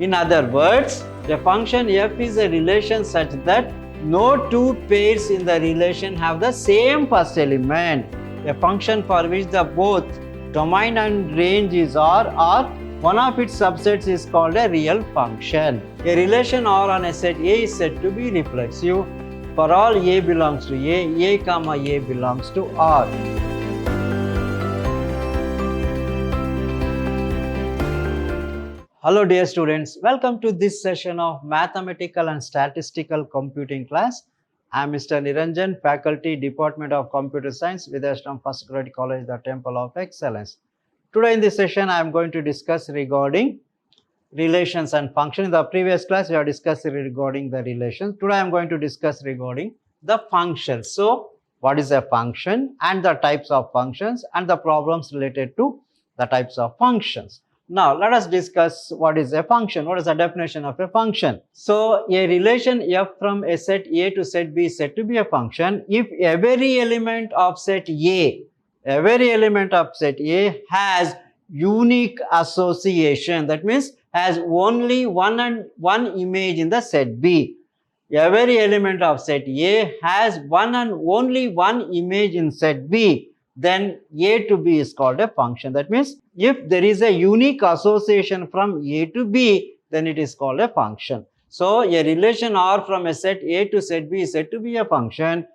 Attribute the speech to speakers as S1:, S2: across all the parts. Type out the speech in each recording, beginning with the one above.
S1: In other words, a function f is a relation such that no two pairs in the relation have the same first element. A function for which the both domain and range is R or one of its subsets is called a real function. A relation R on a set A is said to be reflexive for all A belongs to A, comma A belongs to R. Hello dear students, welcome to this session of Mathematical and Statistical Computing class. I am Mr. Niranjan, Faculty, Department of Computer Science, Vidhyaashram First Grade College, the Temple of Excellence. Today in this session, I am going to discuss regarding relations and functions. In the previous class, we have discussed regarding the relations. Today, I am going to discuss regarding the functions. So, what is a function and the types of functions and the problems related to the types of functions. Now, let us discuss what is a function. What is the definition of a function? So, a relation f from a set A to set B is said to be a function if every element of set A, has unique association. That means has only one image in the set B. Every element of set A has one and only one image in set B. Then A to B is called a function. That means if there is a unique association from A to B, then it is called a function. So, a relation R from a set A to set B is said to be a function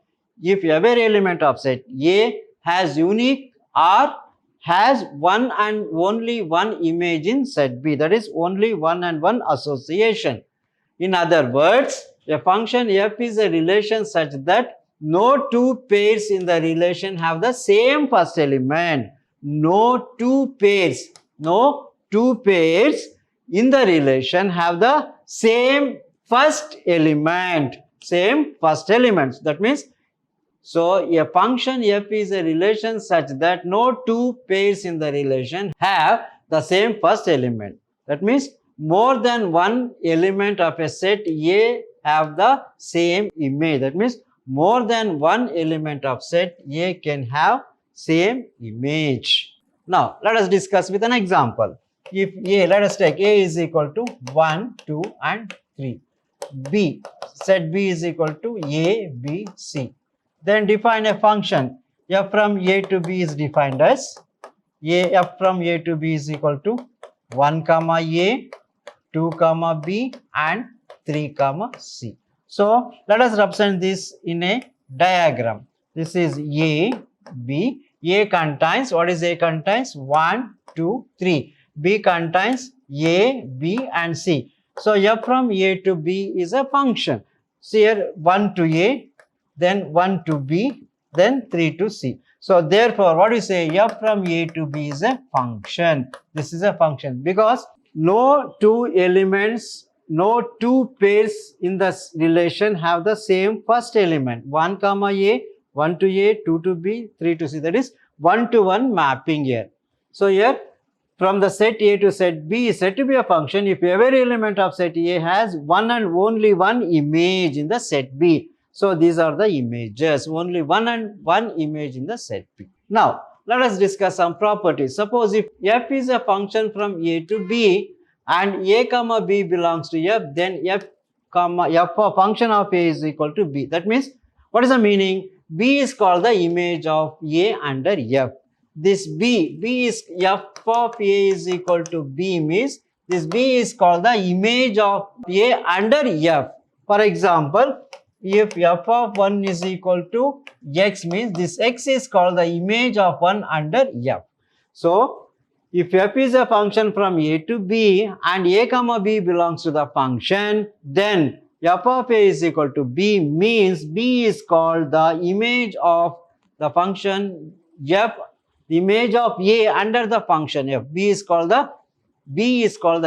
S1: if every element of set A has unique or has one and only one image in set B. That is only one and one association. In other words, a function f is a relation such that no two pairs in the relation have the same first element. No two pairs in the relation have the same first element. That means, so a function f is a relation such that no two pairs in the relation have the same first element. That means more than one element of a set A have the same image. That means more than one element of set A can have same image. Now, let us discuss with an example. If A, let us take A is equal to 1, 2 and 3. B, set B is equal to A, B, C. Then define a function. F from A to B is defined as f from A to B is equal to 1 comma A, 2 comma B and 3 comma C. So, let us represent this in a diagram. This is A, B. A contains, what is A contains? 1, 2, 3. B contains A, B and C. So, f from A to B is a function. So, here 1 to A, then 1 to B, then 3 to C. So, therefore, what we say f from A to B is a function. This is a function because no two pairs in the relation have the same first element. 1 comma A, 1 to A, 2 to B, 3 to C. That is 1 to 1 mapping here. So, here from the set A to set B is said to be a function if every element of set A has one and only one image in the set B. So, these are the images, only one image in the set B. Now, let us discuss some properties. Suppose if f is a function from A to B and A comma B belongs to f, then f for function of A is equal to B. That means, what is the meaning? B is called the image of A under f. This B is f of A is equal to B means this B is called the image of A under f. For example, if f of 1 is equal to x means this x is called the image of 1 under f. So, if f is a function from A to B and A comma B belongs to the function, then f of A is equal to B means B is called the image of the function f, the image of A under the function f. B is called the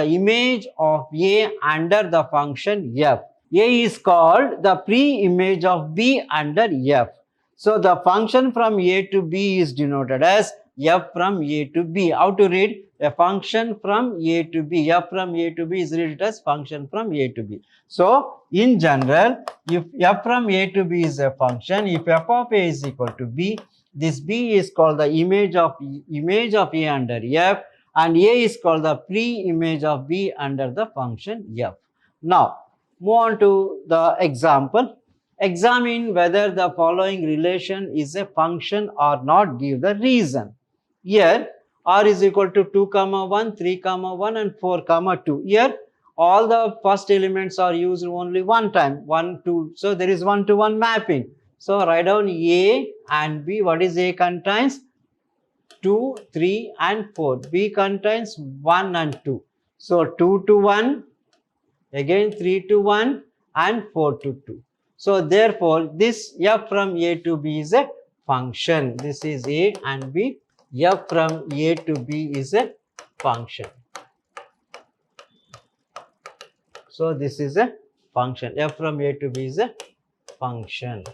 S1: image of A under the function f. A is called the pre-image of B under f. So, the function from A to B is denoted as f from A to B. How to read? A function from A to B. F from A to B is read as function from A to B. So, in general, if f from A to B is a function, if f of A is equal to B, this B is called the image of A under f, and A is called the pre-image of B under the function f. Now, move on to the example. Examine whether the following relation is a function or not. Give the reason. Here, r is equal to 2, 1, 3, 1 and 4, 2. Here, all the first elements are used only one time, 1, 2. So, there is 1-to-1 mapping. So, write down A and B. What is A contains? 2, 3 and 4. B contains 1 and 2. So, 2 to 1, again 3 to 1 and 4 to 2. So, therefore, this f from A to B is a function. This is A and B. F from A to B is a function. So, this is a function. F from A to B is a function.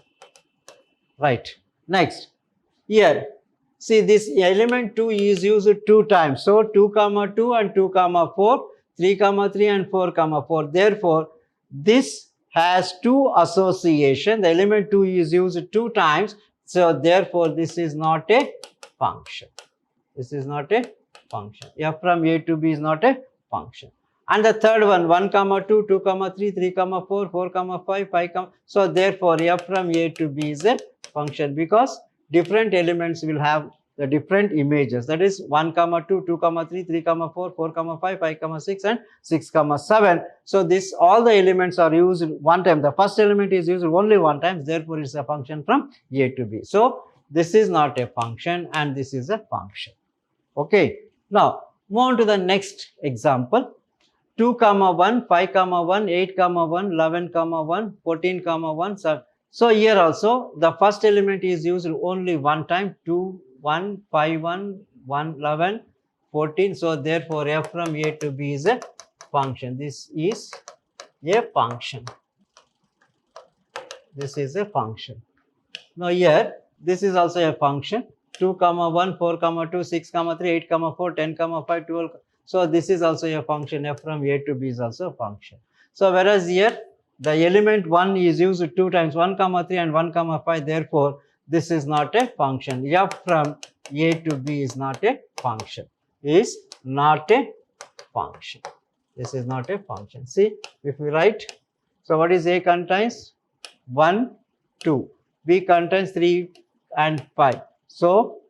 S1: Right. Next, here, see this element 2 is used 2 times. So, 2, 2 and 2, 4, 3, 3 and 4, 4. Therefore, this has 2 association. The element 2 is used 2 times. So, therefore, this is not a function. This is not a function. F from A to B is not a function. And the third one, 1, 2, 2, 3, 3, 4, 4, 5, 5. So, therefore, F from A to B is a function because different elements will have the different images. That is 1, 2, 2, 3, 3, 4, 4, 5, 5, 6 and 6, 7. So, this all the elements are used one time. The first element is used only one time. Therefore, it is a function from A to B. So, this is not a function and this is a function. Okay. Now, move on to the next example. 2, 1, 5, 1, 8, 1, 11, 1, 14, 1, 7. So, here also the first element is used only one time, 2, 1, 5, 1, 11, 14. So, therefore, f from A to B is a function. This is a function. This is a function. Now, here this is also a function. 2, 1, 4, 2, 6, 3, 8, 4, 10, 5, 12. So, this is also a function. F from A to B is also a function. So, whereas here the element 1 is used 2 times, 1, 3 and 1, 5. Therefore, this is not a function. F from A to B is not a function. Is not a function. This is not a function. See, if we write, so what is A contains? 1, 2. B contains 3 and 5. So,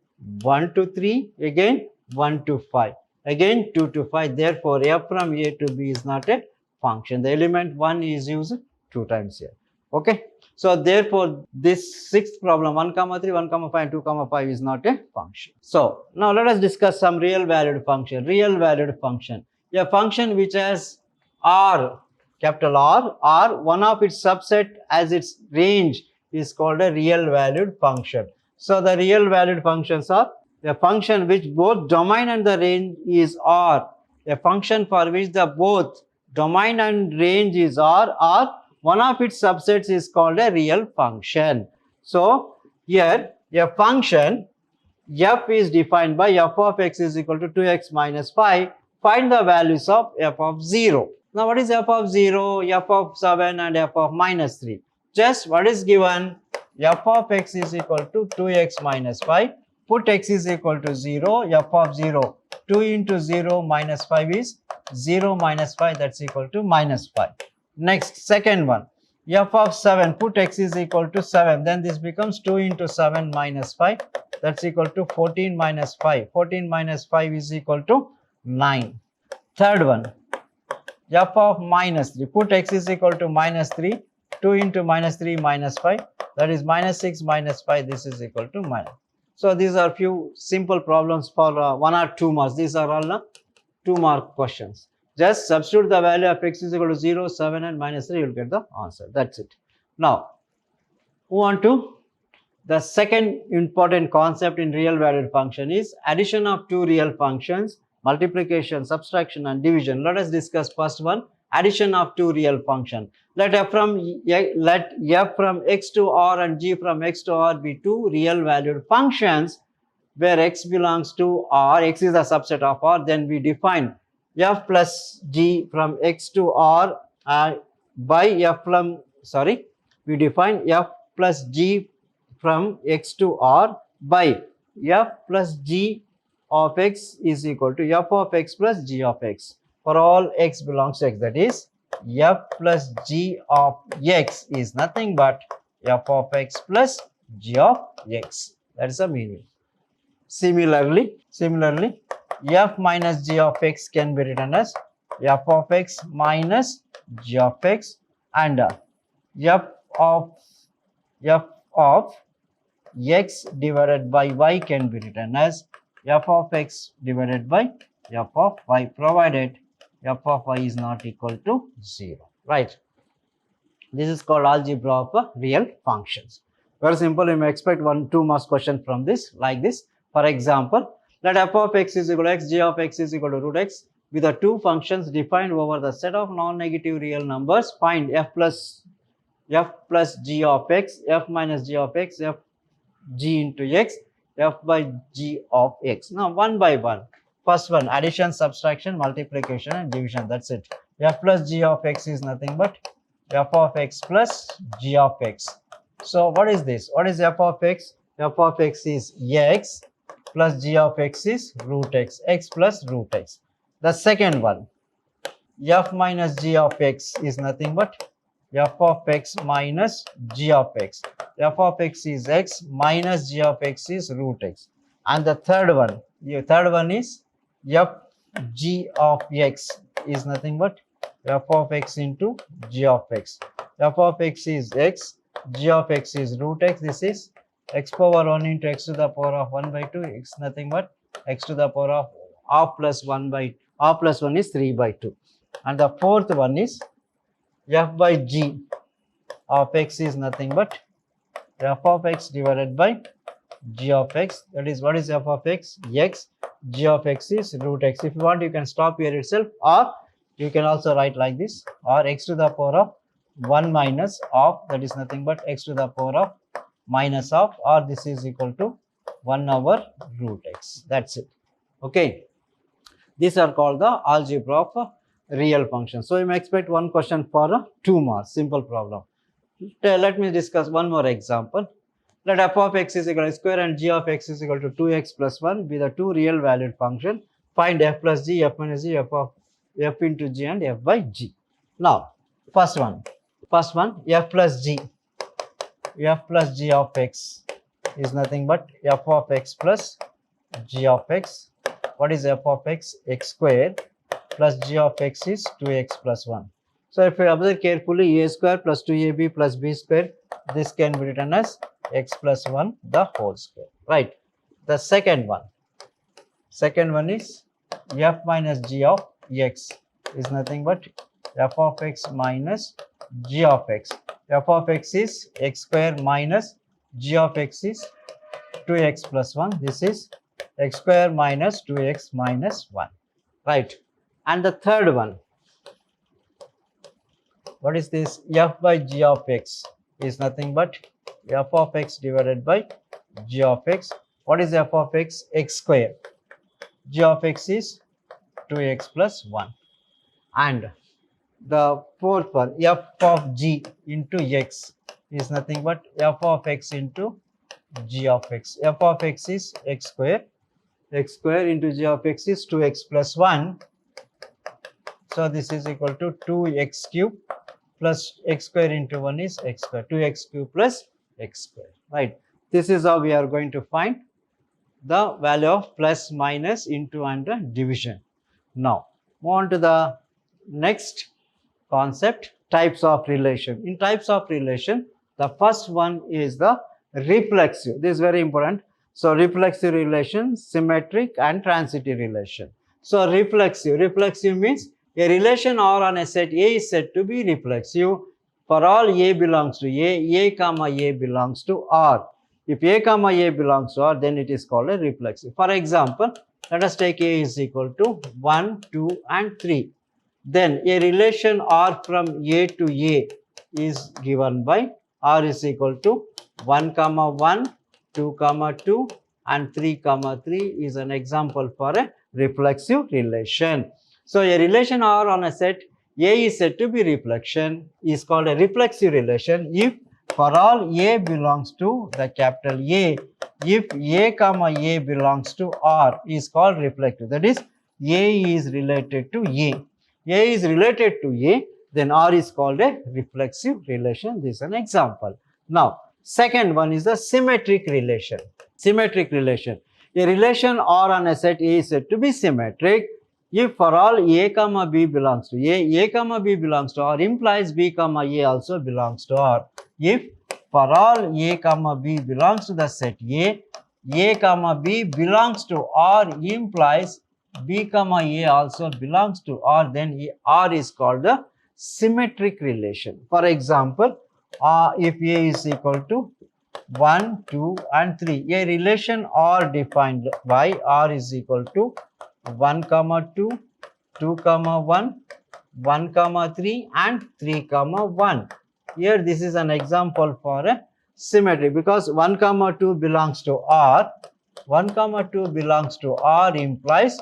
S1: 1 to 3, again 1 to 5. Again 2 to 5. Therefore, f from A to B is not a function. The element 1 is used 2 times here. Okay. So, therefore, this sixth problem 1, 3, 1, 5 and 2, 5 is not a function. So, now let us discuss some real valued function. Real valued function. A function which has R, capital R, one of its subset as its range is called a real valued function. So, the real valued functions are a function which both domain and the range is R, a function for which the both domain and range is R, or one of its subsets is called a real function. So, here a function f is defined by f of x is equal to 2x minus 5. Find the values of f of 0. Now, what is f of 0, f of 7 and f of minus 3? Just what is given? F of x is equal to 2x minus 5. Put x is equal to 0, f of 0, 2 into 0 minus 5 is 0 minus 5, that's equal to minus 5. Next, second one, f of 7, put x is equal to 7, then this becomes 2 into 7 minus 5, that's equal to 14 minus 5. 14 minus 5 is equal to 9. Third one, f of minus 3, put x is equal to minus 3, 2 into minus 3 minus 5, that is minus 6 minus 5, this is equal to minus. So, these are few simple problems for 1 or 2 marks. These are all 2-mark questions. Just substitute the value of x is equal to 0, 7 and minus 3, you will get the answer. That's it. Now, move on to the second important concept in real valued function is addition of two real functions, multiplication, subtraction and division. Let us discuss first one, addition of two real functions. Let f from x to r and g from x to r be two real valued functions where x belongs to r, x is a subset of r, then we define f plus g from x to r by f from, we define f plus g from x to r by f plus g of x is equal to f of x plus g of x for all x belongs to x. That is f plus g of x is nothing but f of x plus g of x. That is the meaning. Similarly, f minus g of x can be written as f of x minus g of x, and f of x divided by y can be written as f of x divided by f of y, provided f of y is not equal to 0. Right. This is called algebra of real functions. Very simple. You may expect 1-2 marks question from this, like this. For example, let f of x is equal to x, g of x is equal to root x with the two functions defined over the set of non-negative real numbers. Find f plus g of x, f minus g of x, f g into x, f by g of x. Now one by one. First one, addition, subtraction, multiplication and division. That's it. F plus g of x is nothing but f of x plus g of x. So what is this? What is f of x? F of x is x plus g of x is root x, x plus root x. The second one, f minus g of x is nothing but f of x minus g of x. F of x is x minus g of x is root x. And the third one is f g of x is nothing but f of x into g of x. F of x is x, g of x is root x. This is x power 1 into x to the power of 1 by 2. X nothing but x to the power of r plus 1 by r plus 1 is 3 by 2. And the fourth one is f by g of x is nothing but f of x divided by g of x. That is, what is f of x? X, g of x is root x. If you want, you can stop here itself, or you can also write like this, or x to the power of 1 minus of, that is nothing but x to the power of minus of, or this is equal to 1 over root x. That's it. Okay. These are called the algebra of real functions. So you may expect one question for 2 marks, simple problem. Let me discuss one more example. Let f of x is equal to square and g of x is equal to 2x plus 1 be the two real valued function. Find f plus g, f minus g, f of f into g and f by g. Now, first one, f plus g of x is nothing but f of x plus g of x. What is f of x? X square plus g of x is 2x plus 1. So if you observe carefully, a square plus 2ab plus b square, this can be written as x plus 1 the whole square. Right. The second one is f minus g of x is nothing but f of x minus g of x. F of x is x square minus g of x is 2x plus 1. This is x square minus 2x minus 1. Right. And the third one, what is this? F by g of x is nothing but f of x divided by g of x. What is f of x? X square. G of x is 2x plus 1. And the fourth one, f of g into x is nothing but f of x into g of x. F of x is x square into g of x is 2x plus 1. So this is equal to 2x cube plus x square into 1 is x square. 2x cube plus x square. Right. This is how we are going to find the value of plus, minus, into and division. Now, move on to the next concept, types of relation. In types of relation, the first one is the reflexive. This is very important. So, reflexive relation, symmetric and transitive relation. So, reflexive means a relation R on a set A is said to be reflexive for all A belongs to A comma A belongs to R. If A comma A belongs to R, then it is called a reflexive. For example, let us take A is equal to 1, 2 and 3. Then a relation R from A to A is given by R is equal to 1 comma 1, 2 comma 2 and 3 comma 3 is an example for a reflexive relation. So, a relation R on a set A is said to be reflection is called a reflexive relation if for all A belongs to the capital A, if A comma A belongs to R is called reflective. That is, A is related to A. A is related to A, then R is called a reflexive relation. This is an example. Now, second one is the symmetric relation. Symmetric relation. A relation R on a set A is said to be symmetric if for all A comma B belongs to A comma B belongs to R implies B comma A also belongs to R. If for all A comma B belongs to the set A comma B belongs to R implies B comma A also belongs to R, then R is called the symmetric relation. For example, if A is equal to 1, 2 and 3, a relation R defined by R is equal to 1 comma 2, 2 comma 1, 1 comma 3 and 3 comma 1. Here this is an example for a symmetry, because 1 comma 2 belongs to R, 1 comma 2 belongs to R implies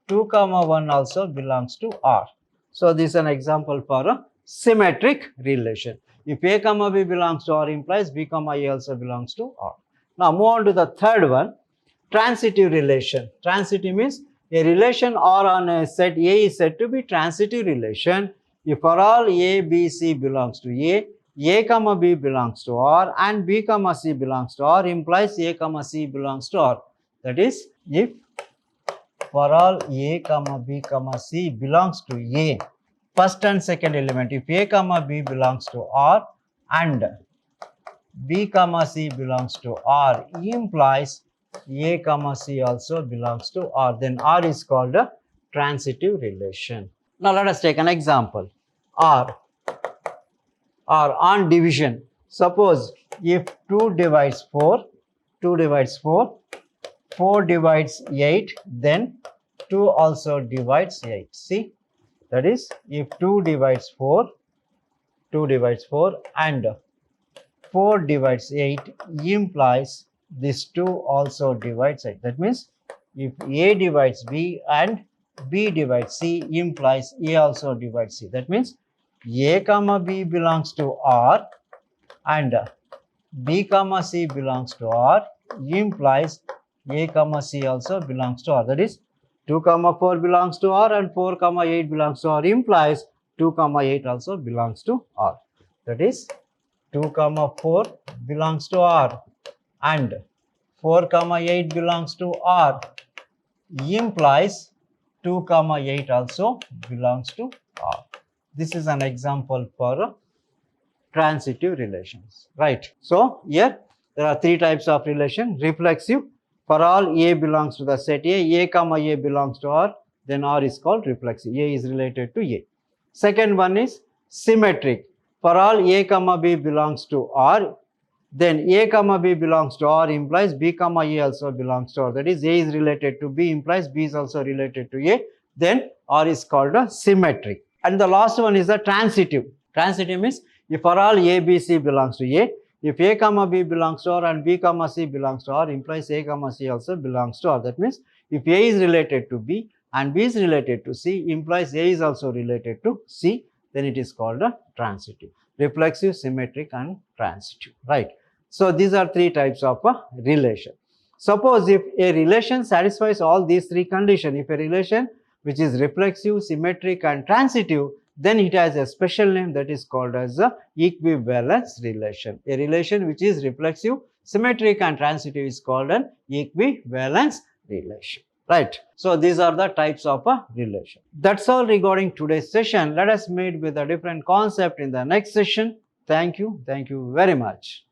S1: 2 comma 1 also belongs to R. So this is an example for a symmetric relation. If A comma B belongs to R implies B comma A also belongs to R. Now move on to the third one, transitive relation. Transitive means a relation R on a set A is said to be transitive relation if for all A, B, C belongs to A comma B belongs to R and B comma C belongs to R implies A comma C belongs to R. That is, if for all A comma B comma C belongs to A, first and second element, if A comma B belongs to R and B comma C belongs to R implies A comma C also belongs to R, then R is called a transitive relation. Now let us take an example. R on division. Suppose if 2 divides 4, 4 divides 8, then 2 also divides 8. See, that is, if 2 divides 4 and 4 divides 8 implies this 2 also divides 8. That means if A divides B and B divides C implies A also divides C. That means A comma B belongs to R and B comma C belongs to R implies A comma C also belongs to R. That is, 2 comma 4 belongs to R and 4 comma 8 belongs to R implies 2 comma 8 also belongs to R. That is, 2 comma 4 belongs to R and 4 comma 8 belongs to R implies 2 comma 8 also belongs to R. This is an example for transitive relations, right? So here there are 3 types of relation. Reflexive, for all A belongs to the set A comma A belongs to R, then R is called reflexive. A is related to A. Second one is symmetric. For all A comma B belongs to R, then A comma B belongs to R implies B comma A also belongs to R. That is, A is related to B implies B is also related to A, then R is called a symmetric. And the last one is the transitive. Transitive means if for all A, B, C belongs to A, if A comma B belongs to R and B comma C belongs to R implies A comma C also belongs to R. That means if A is related to B and B is related to C implies A is also related to C, then it is called a transitive. Reflexive, symmetric and transitive, right? So these are 3 types of a relation. Suppose if a relation satisfies all these 3 conditions, if a relation which is reflexive, symmetric and transitive, then it has a special name that is called as a equivalence relation. A relation which is reflexive, symmetric and transitive is called an equivalence relation, right? So these are the types of a relation. That's all regarding today's session. Let us meet with a different concept in the next session. Thank you very much.